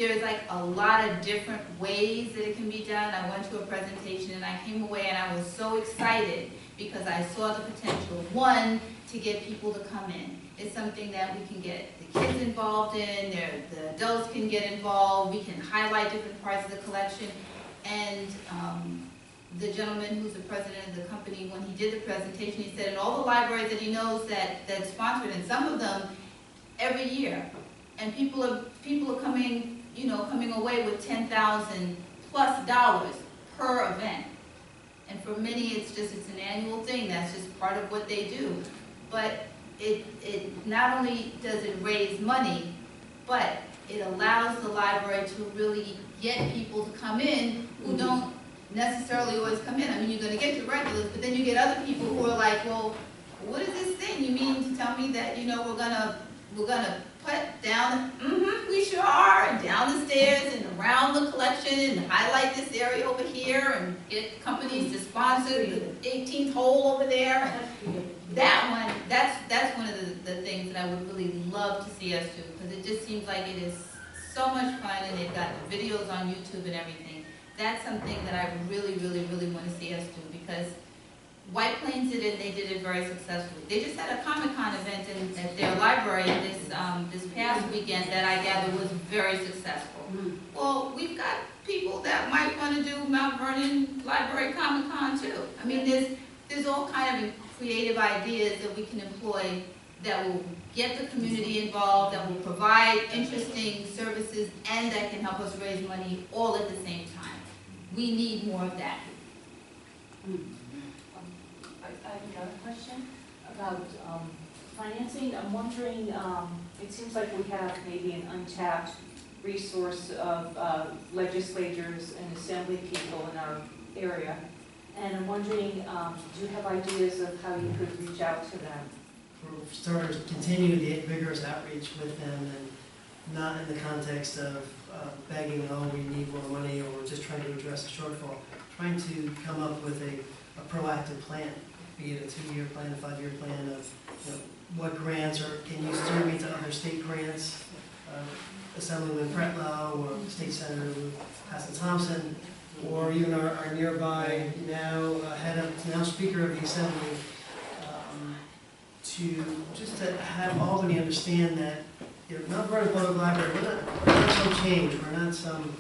there's like a lot of different ways that it can be done. I went to a presentation and I came away and I was so excited because I saw the potential. One, to get people to come in. It's something that we can get the kids involved in, the adults can get involved, we can highlight different parts of the collection. And the gentleman who's the president of the company, when he did the presentation, he said in all the libraries that he knows that sponsored, and some of them every year, and people are coming, you know, coming away with $10,000+ per event. And for many, it's an annual thing. That's just part of what they do. But it not only does it raise money, but it allows the library to really get people to come in who don't necessarily always come in. I mean, you're going to get your regulars, but then you get other people who are like, well, what is this thing? You mean to tell me that, you know, we're gonna put down, we sure are, and down the stairs and around the collection and highlight this area over here and get companies to sponsor the 18th hole over there. That one, that's one of the things that I would really love to see us do, because it just seems like it is so much fun, and they've got the videos on YouTube and everything. That's something that I really, really, really want to see us do, because White Plains did it, they did it very successfully. They just had a Comic-Con event at their library this past weekend that I gather was very successful. Well, we've got people that might want to do Mount Vernon Library Comic-Con too. I mean, there's all kind of creative ideas that we can employ that will get the community involved, that will provide interesting services, and that can help us raise money all at the same time. We need more of that. I have another question about financing. I'm wondering, it seems like we have maybe an untapped resource of legislators and assembly people in our area. And I'm wondering, do you have ideas of how you could reach out to them? For starters, continue the vigorous outreach with them, and not in the context of begging, oh, we need more money, or just trying to address a shortfall. Trying to come up with a proactive plan, be it a 2-year plan, a 5-year plan of, you know, what grants, or can you steer me to other state grants, Assemblyman Pretlow, or State Senator Hassan Thompson, or even our nearby now Speaker of the Assembly, to have Albany understand that, you know, Mount Vernon Public Library, we're not some change, we're not some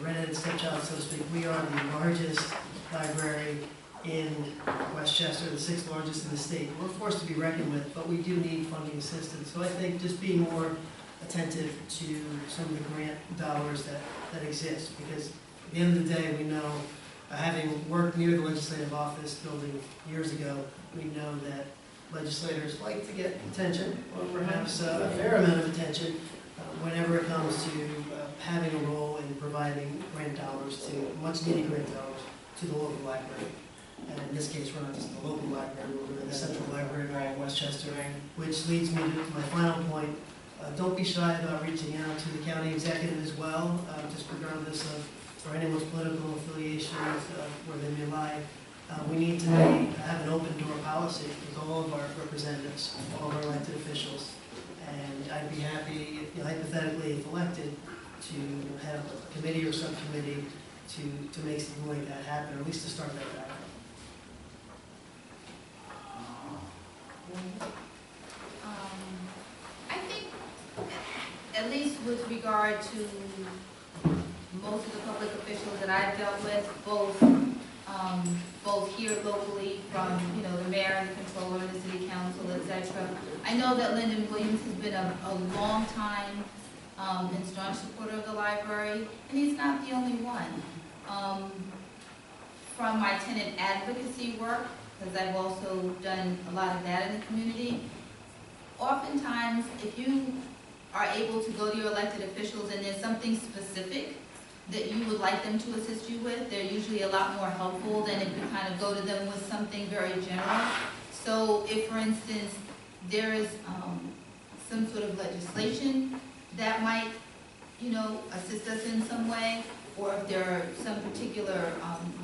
redheaded stepchild, so to speak. We are the largest library in Westchester, the 6th largest in the state. We're a force to be reckoned with, but we do need funding assistance. So I think just being more attentive to some of the grant dollars that exist, because at the end of the day, we know, having worked near the legislative office building years ago, we know that legislators like to get attention, or perhaps a fair amount of attention, whenever it comes to having a role in providing grant dollars, to much needed grant dollars to the local library. And in this case, we're not just the local library, we're the Central Library of Westchester, which leads me to my final point. Don't be shy about reaching out to the county executive as well, just regardless of or anyone's political affiliations, where they may lie. We need to have an open door policy with all of our representatives, all of our elected officials. And I'd be happy, hypothetically, if elected, to have a committee or subcommittee to make something like that happen, or at least to start that dialogue. I think, at least with regard to most of the public officials that I've dealt with, both here locally from, you know, the mayor and the controller, the city council, etc. I know that Lyndon Williams has been a long time and strong supporter of the library, and he's not the only one. From my tenant advocacy work, because I've also done a lot of that in the community, oftentimes if you are able to go to your elected officials and there's something specific that you would like them to assist you with, they're usually a lot more helpful than if you kind of go to them with something very general. So if, for instance, there is some sort of legislation that might, you know, assist us in some way, or if there are some particular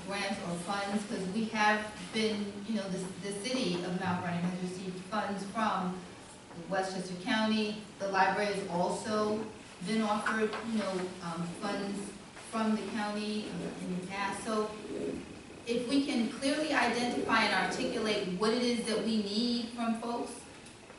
grants or funds, because we have been, you know, the city of Mount Vernon has received funds from Westchester County. The library has also been offered, funds from the county in the past. So if we can clearly identify and articulate what it is that we need from folks,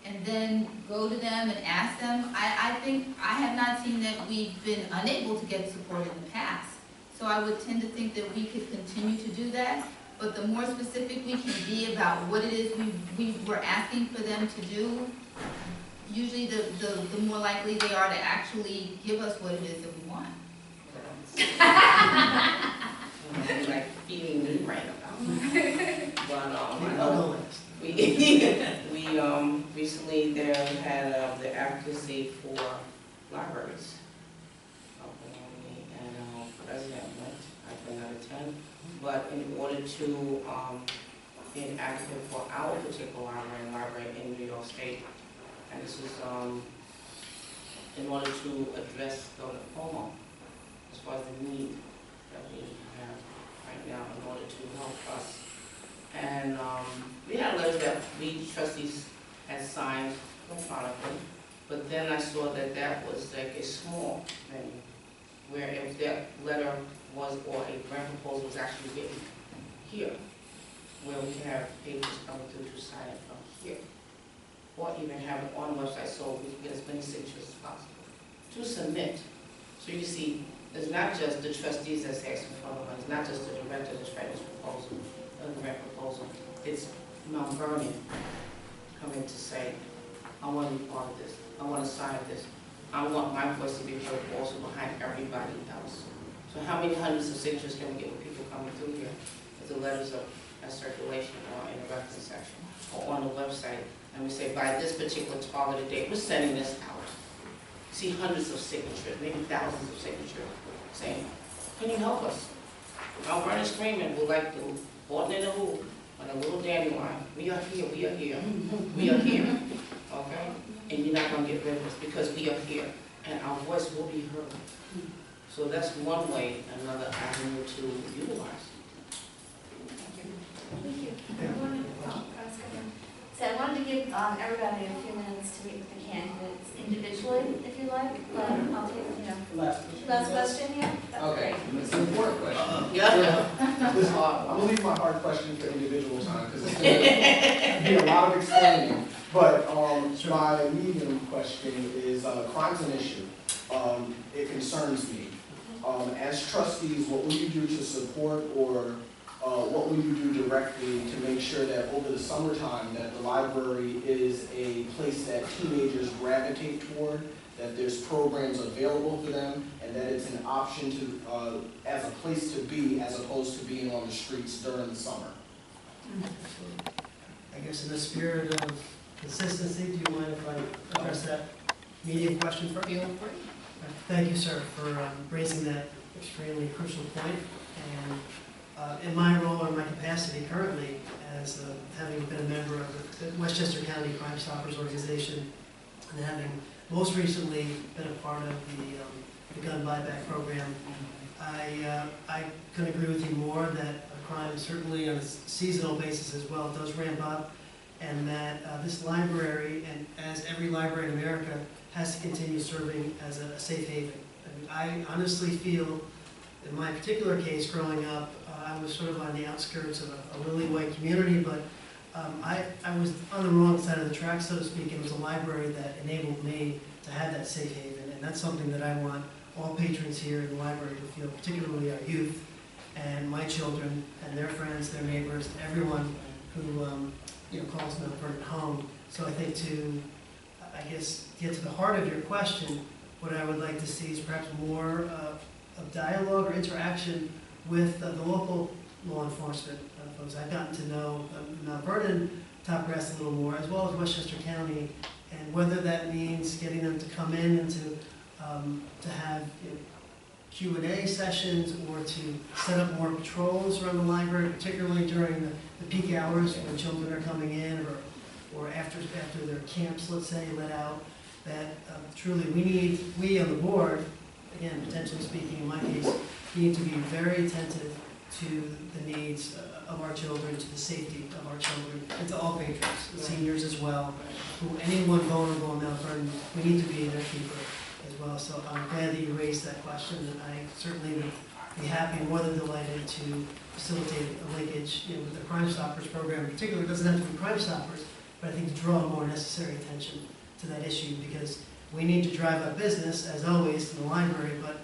and then go to them and ask them, I think, I have not seen that we've been unable to get support in the past. So I would tend to think that we could continue to do that, but the more specific we can be about what it is we were asking for them to do, usually the more likely they are to actually give us what it is that we want. Like feeding me right about. But I'll go last. we recently there had the advocacy for libraries. And President went, I could not attend, but in order to be an advocate for our particular library in New York State, and this is in order to address the FOMO, as far as the need that we have right now in order to help us. And we had a letter that we trustees had signed electronically, but then I saw that that was like a small menu, where if that letter was, or a grant proposal was actually written here, where we can have papers coming through to sign it from here, or even have it on the website so we can get as many signatures as possible to submit. So you see, it's not just the trustees that's asking for the money, it's not just the director that's writing this proposal, the grant proposal. It's Mount Vernon coming to say, I want to be part of this, I want to sign this, I want my voice to be heard also behind everybody else. So how many hundreds of signatures can we get with people coming through here? With the letters of circulation or in the reference section or on the website, and we say by this particular targeted date, we're sending this out. See hundreds of signatures, maybe thousands of signatures, saying, can you help us? Mount Vernon screaming, we're like the Horton in the Who, on a little dandelion. We are here, we are here, we are here, okay? And you're not going to get rid of us because we are here, and our voice will be heard. So that's one way, another avenue to utilize. Thank you. So I wanted to give everybody a few minutes to meet with the candidates individually, if you like, but I'll take, last question, yeah? That's Okay, great. it's an important question. Yeah. Listen, I'm gonna leave my hard question for individual time, because it's gonna be a lot of explaining. But my medium question is, crime's an issue. It concerns me. As trustees, what will you do to support, or what will you do directly to make sure that over the summertime that the library is a place that teenagers gravitate toward, that there's programs available for them, and that it's an option to, as a place to be, as opposed to being on the streets during the summer? I guess in the spirit of consistency, do you mind if I address that medium question first? Feel free. Thank you, sir, for raising that extremely crucial point. And in my role or my capacity currently, as having been a member of the Westchester County Crime Stoppers Organization, and having most recently been a part of the gun buyback program, I couldn't agree with you more that crime, certainly on a seasonal basis as well, does ramp up, and that this library, and as every library in America, has to continue serving as a safe haven. I mean, I honestly feel, in my particular case, growing up, I was sort of on the outskirts of a lily white community, but I was on the wrong side of the track, so to speak. It was a library that enabled me to have that safe haven, and that's something that I want all patrons here in the library to feel, particularly our youth and my children and their friends, their neighbors, everyone who calls Mount Vernon home. So I think to, I guess, get to the heart of your question, what I would like to see is perhaps more of dialogue or interaction with the local law enforcement folks. I've gotten to know Mount Vernon Topgrass a little more, as well as Westchester County, and whether that means getting them to come in and to have Q&A sessions, or to set up more patrols around the library, particularly during the peak hours when children are coming in, or after their camps, let's say, let out. That truly we on the board, again, potentially speaking in my case, need to be very attentive to the needs of our children, to the safety of our children, and to all patrons, the seniors as well. Anyone vulnerable in Mount Vernon, we need to be their keeper. as well. So I'm glad that you raised that question, and I certainly would be happy, more than delighted to facilitate a linkage, with the Crime Stoppers program in particular. It doesn't have to be Crime Stoppers, but I think to draw more necessary attention to that issue, because we need to drive up business, as always, in the library, but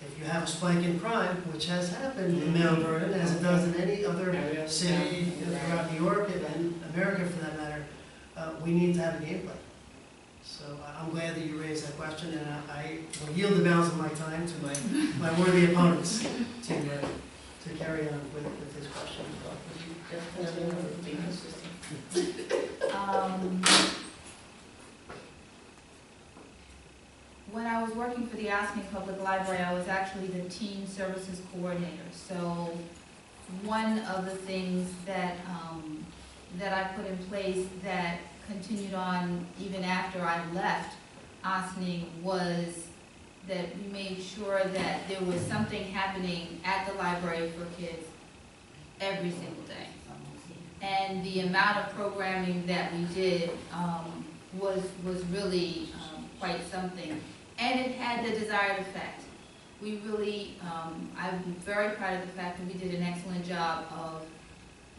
if you have a spike in crime, which has happened in Mount Vernon, as it does in any other city throughout New York and America for that matter, we need to have a game plan. So I'm glad that you raised that question, and I will yield the balance of my time to my worthy opponents to carry on with this question. Be consistent. When I was working for the Ossining Public Library, I was actually the teen services coordinator. So one of the things that I put in place that continued on even after I left Ossining was that we made sure that there was something happening at the library for kids every single day. And the amount of programming that we did was really quite something. And it had the desired effect. We really, I'm very proud of the fact that we did an excellent job of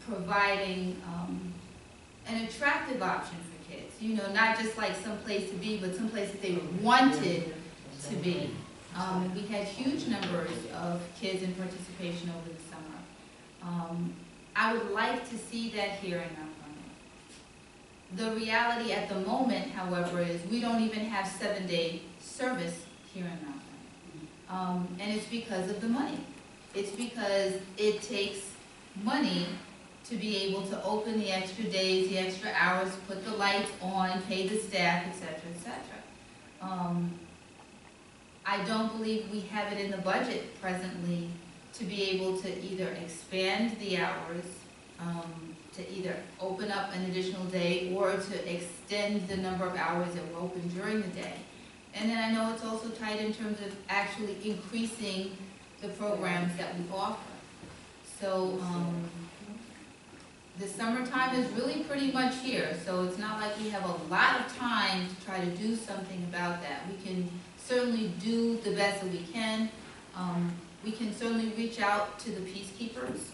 providing an attractive option for kids. Not just like some place to be, but some place that they wanted to be. We had huge numbers of kids in participation over the summer. I would like to see that here in Mount Vernon. The reality at the moment, however, is we don't even have 7-day service here in Mount Vernon. And it's because of the money. It's because it takes money to be able to open the extra days, the extra hours, put the lights on, pay the staff, etc., etc. I don't believe we have it in the budget presently to be able to either expand the hours, to either open up an additional day or to extend the number of hours that we're open during the day. And then I know it's also tight in terms of actually increasing the programs that we offer. So the summertime is really pretty much here, so it's not like we have a lot of time to try to do something about that. We can certainly do the best that we can. We can certainly reach out to the peacekeepers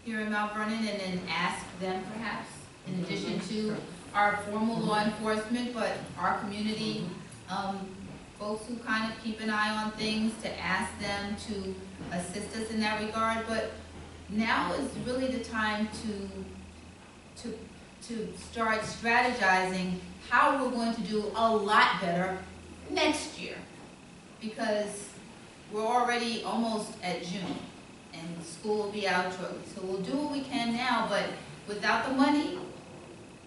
here in Mount Vernon and then ask them perhaps, in addition to our formal law enforcement, but our community folks who kind of keep an eye on things, to ask them to assist us in that regard. But now is really the time to start strategizing how we're going to do a lot better next year, because we're already almost at June and school will be out shortly. So we'll do what we can now, but without the money,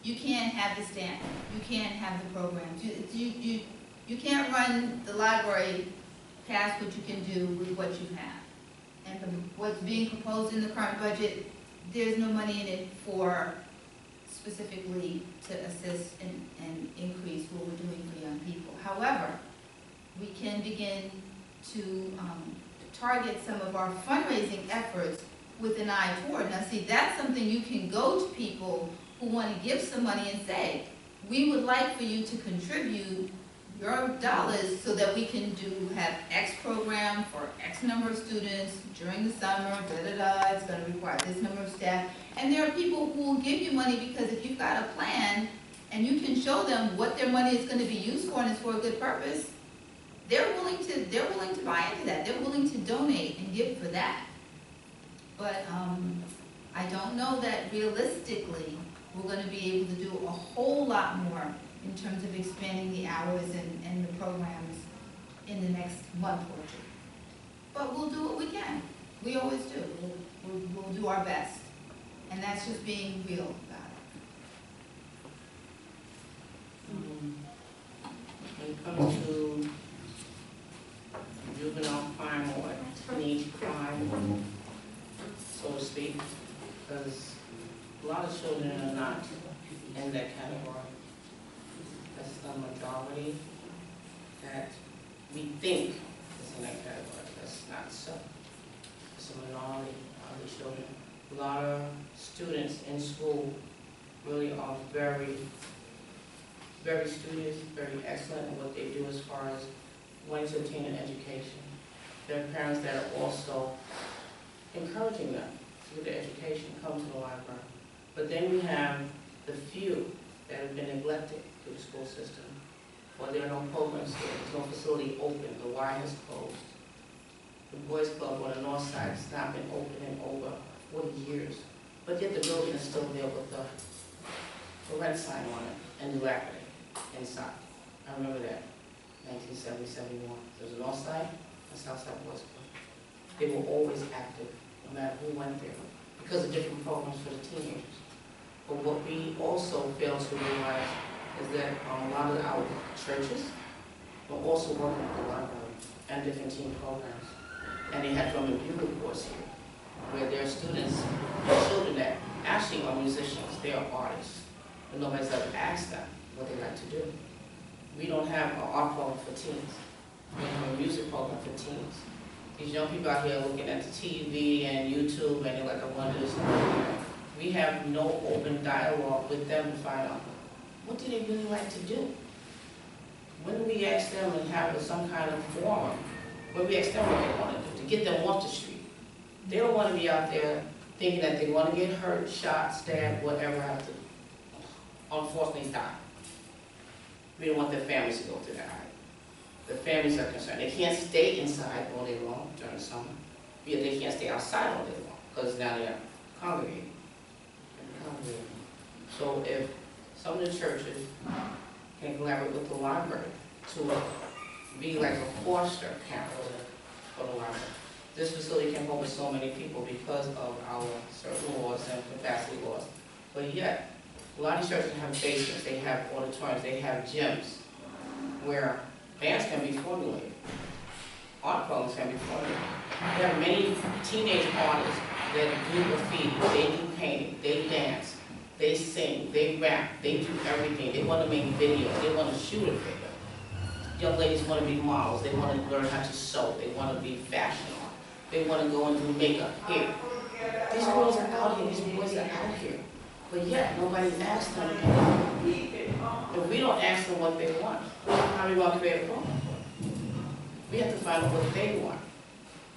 you can't have the staff, you can't have the programs. You can't run the library past what you can do with what you have. And what's being proposed in the current budget, there's no money in it for specifically to assist and increase what we're doing for young people. However, we can begin to target some of our fundraising efforts with an eye toward. Now see, that's something you can go to people who want to give some money and say, we would like for you to contribute your dollars so that we can have X program for X number of students during the summer, it's going to require this number of staff. And there are people who will give you money because if you've got a plan and you can show them what their money is going to be used for and it's for a good purpose, they're willing to buy into that. They're willing to donate and give for that. But I don't know that realistically we're going to be able to do a whole lot more in terms of expanding the hours and the programs in the next month or two. But we'll do what we can. We always do. We'll do our best. And that's just being real about When it comes to juvenile crime or teenage crime, so to speak, because a lot of children are not in that category. That's the majority that we think is in that category. That's not so. It's a minority of the children. A lot of students in school really are very, very studious, very excellent in what they do as far as wanting to obtain an education. There are parents that are also encouraging them to get their education, come to the library. But then we have the few that have been neglected through the school system, or there are no programs here, there's no facility open, the Y has closed. The Boys Club on the north side has not been open in over 40 years, but yet the building is still there with the red sign on it and dilapidated inside. I remember that, 1970, 71. There was a north side and south side Boys Club. They were always active, no matter who went there, because of different programs for the teenagers. But what we also fail to realize is that a lot of our churches are also working with the library and different teen programs. And they have from a bugle course here, where there are students, children that actually are musicians, they are artists, but nobody's ever asked them what they like to do. We don't have an art program for teens. We have a music program for teens. These young people out here looking at the TV and YouTube, and they're like, I want to do something. We have no open dialogue with them to find out, what do they really like to do? When we ask them and have some kind of forum, when we ask them what they want to do, to get them off the street. They don't want to be out there thinking that they want to get hurt, shot, stabbed, whatever, have to unfortunately die. We don't want their families to go through that. The families are concerned. They can't stay inside all day long during the summer. Yet they can't stay outside all day long because now they're congregating. So if some of the churches can collaborate with the library to be like a foster parent for the library. This facility can hold so many people because of our certain laws and capacity laws. But yet, a lot of these churches have basements, they have auditoriums, they have gyms where bands can be formulated, art programs can be formulated. There are many teenage artists that do graffiti, they do painting, they dance, they sing, they rap, they do everything. They want to make videos, they want to shoot a video. Young ladies want to be models, they want to learn how to sew, they want to be fashion art, they want to go and do makeup here. These girls are out here, these boys are out here, but yet nobody's asked them anything. If we don't ask them what they want, how are we going to create a program for them? We have to find out what they want.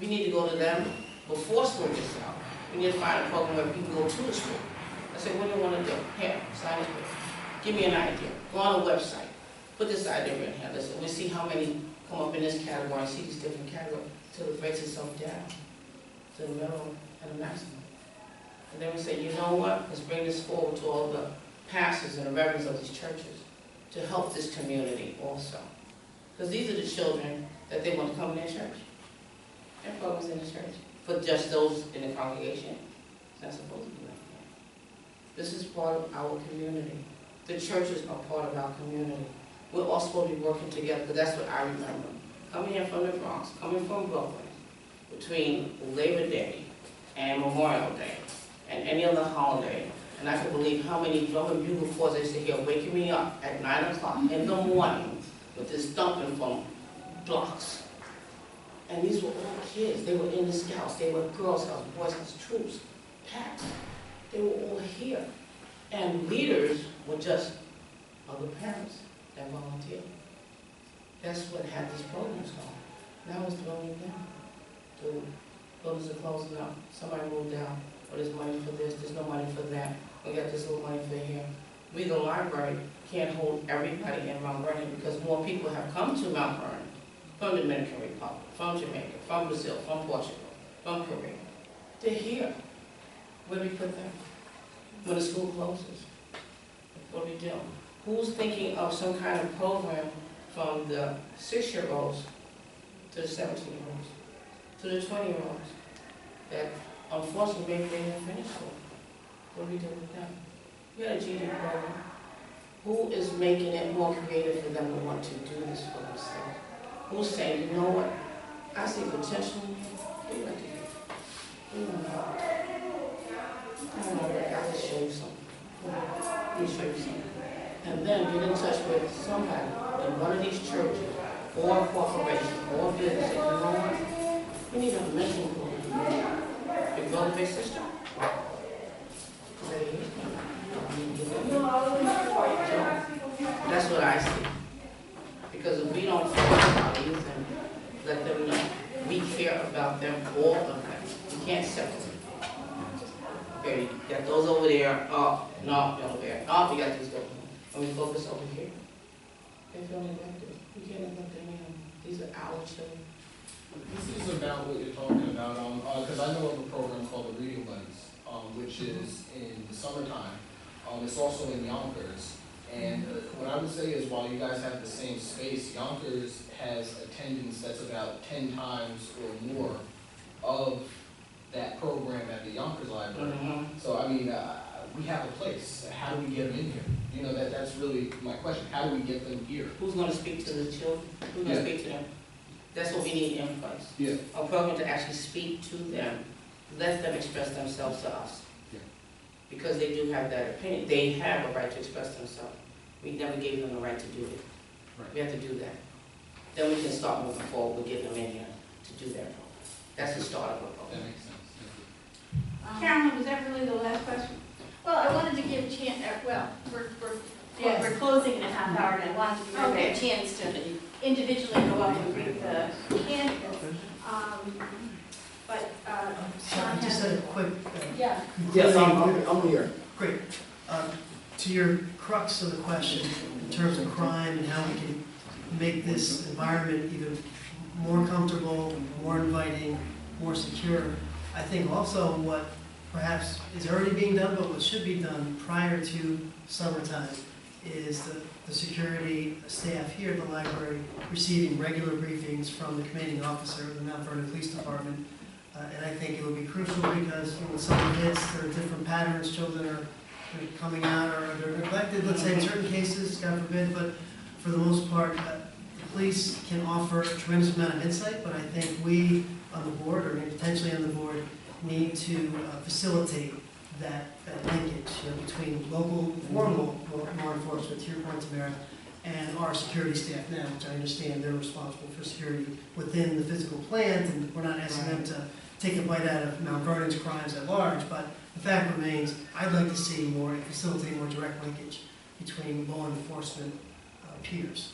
We need to go to them before school gets out. We need to find a program where people go to the school. I say, what do you want to do? Here, sign up here. Give me an idea. Go on a website. Put this idea in here. Listen, we see how many come up in this category and see these different categories until it breaks itself down to the minimum and the maximum. And then we say, you know what? Let's bring this forward to all the pastors and the reverends of these churches to help this community also. Because these are the children that they want to come in their church. Their programs in the church. But just those in the congregation, it's not supposed to be like that. This is part of our community. The churches are part of our community. We're all supposed to be working together, because that's what I remember. Coming in from the Bronx, coming from Brooklyn, between Labor Day and Memorial Day, and any other holiday, and I can believe how many drum and bugle corps I used to hear waking me up at 9 o'clock in the morning with this thumping from blocks. And these were all kids. They were in the Scouts, they were Girl Scouts, Boy Scouts, troops, packs. They were all here. And leaders were just other parents that volunteered. That's what had these programs going. Now it's throwing down. The buildings are closing up. Somebody moved out. Or there's money for this, there's no money for that. We got this little money for here. We, the library, can't hold everybody in Mount Vernon because more people have come to Mount Vernon from the Dominican Republic, from Jamaica, from Brazil, from Portugal, from Korea. They're here. Where do we put them? When the school closes, what do we do? Who's thinking of some kind of program from the 6-year-olds to the 17-year-olds, to the 20-year-olds that unfortunately maybe they didn't finish school? What do we do with them? We got a GD program. Who is making it more creative for them to want to do this for themselves? Who's saying, you know what? I see potential in you. What do you like to do? What do you want to do? I don't know, I'll just show you something. Let me show you something. And then get in touch with somebody in one of these churches, or corporation, or business. You know what? We need a mentoring program. Big brother, big sister. That's what I see. Because if we don't focus on our youth and want them, all of them. You can't separate. Okay, you got those over there, oh, no, over there, oh, you got these over here. And we focus over here. They feel neglected. You can't neglect any of them. These are our children. This is about what you're talking about, because I know of a program called the Reading Buddies, which is in the summertime. It's also in Yonkers. And what I would say is while you guys have the same space, Yonkers has attendance that's about 10 times or more of that program at the Yonkers Library. So, I mean, we have a place. How do we get them in here? You know, that's really my question. How do we get them here? Who's gonna speak to the children? Who's gonna speak to them? That's what we need in place. Yeah. A program to actually speak to them, let them express themselves to us. Yeah. Because they do have that opinion. They have a right to express themselves. We never gave them the right to do it. Right. We have to do that. Then we can start moving forward, we'll get them in here to do that program. That's the start of the That program. makes sense. Thank you. Carolyn, was that really the last question? Well, I wanted to give a chance, we're closing in a half hour, and I wanted to give everybody a chance to individually go up and read the candidates. But, Sean, just a quick, yeah. Yes, I'm here. great. To your crux of the question, in terms of crime and how we can make this environment even more comfortable, more inviting, more secure, I think also what perhaps is already being done, but what should be done prior to summertime is the security staff here at the library receiving regular briefings from the commanding officer of the Mount Vernon Police Department. And I think it would be crucial because when summer hits, there are different patterns. Children are coming out or they're neglected, let's say in certain cases, God forbid, but for the most part, the police can offer a tremendous amount of insight, but I think we on the board, or maybe potentially on the board, need to facilitate that linkage between local, formal law enforcement, to your point, Tamara, and our security staff now, which I understand they're responsible for security within the physical plant, and we're not asking them to take a bite out of Mount Vernon's crimes at large, but the fact remains, I'd like to see more, facilitate more direct linkage between law enforcement peers.